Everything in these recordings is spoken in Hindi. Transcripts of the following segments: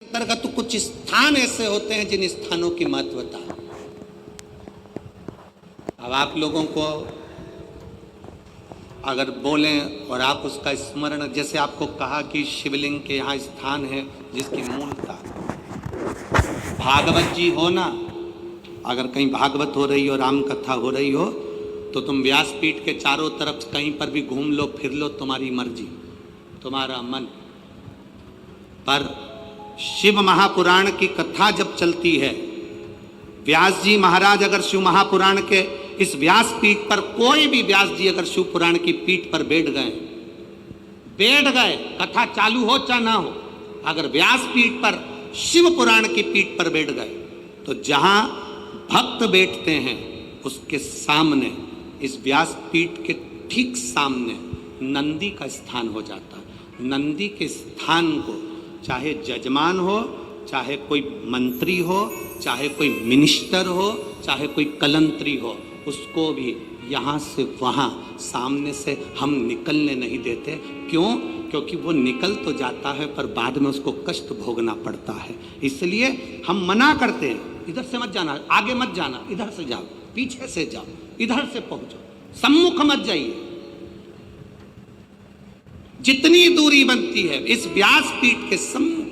अंतर्गत कुछ स्थान ऐसे होते हैं जिन स्थानों की महत्वता। अब आप लोगों को अगर बोलें और आप उसका स्मरण, जैसे आपको कहा कि शिवलिंग के यहाँ स्थान है जिसकी मूलता भागवत जी हो ना, अगर कहीं भागवत हो रही हो, राम कथा हो रही हो, तो तुम व्यासपीठ के चारों तरफ कहीं पर भी घूम लो फिर लो, तुम्हारी मर्जी, तुम्हारा मन। पर शिव महापुराण की कथा जब चलती है, व्यास जी महाराज अगर शिव महापुराण के इस व्यास पीठ पर, कोई भी व्यास जी अगर शिव पुराण की पीठ पर बैठ गए, कथा चालू हो चाहे ना हो, अगर व्यास पीठ पर शिव पुराण की पीठ पर बैठ गए, तो जहां भक्त बैठते हैं उसके सामने, इस व्यास पीठ के ठीक सामने नंदी का स्थान हो जाता है। नंदी के स्थान को चाहे जजमान हो, चाहे कोई मंत्री हो, चाहे कोई मिनिस्टर हो, चाहे कोई कलंत्री हो, उसको भी यहाँ से वहाँ सामने से हम निकलने नहीं देते। क्यों? क्योंकि वो निकल तो जाता है पर बाद में उसको कष्ट भोगना पड़ता है। इसलिए हम मना करते हैं, इधर से मत जाना, आगे मत जाना, इधर से जाओ, पीछे से जाओ, इधर से पहुंचो, सम्मुख मत जाइए। जितनी दूरी बनती है इस व्यास पीठ के सम्मुख।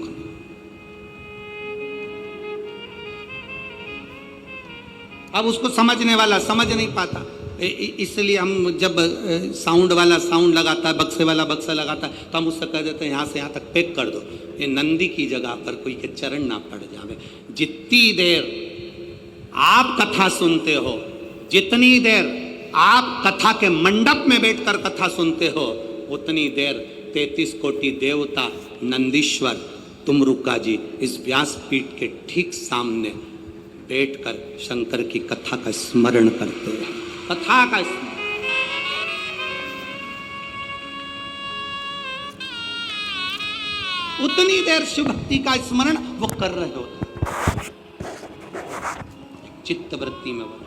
अब उसको समझने वाला समझ नहीं पाता, इसलिए हम जब साउंड वाला साउंड लगाता है, बक्से वाला बक्सा लगाता है, तो हम उससे कह देते हैं यहाँ से यहाँ तक पैक कर दो, ये नंदी की जगह पर कोई के चरण ना पड़ जावे। जितनी देर आप कथा सुनते हो, जितनी देर आप कथा के मंडप में बैठकर कथा सुनते हो, उतनी देर 33 कोटि देवता नंदीश्वर तुमरुका जी इस व्यासपीठ के ठीक सामने बैठकर शंकर की कथा का स्मरण करते हैं। कथा का स्मरण, उतनी देर शिव भक्ति का स्मरण वो कर रहे होते, चित्त वृत्ति में वो।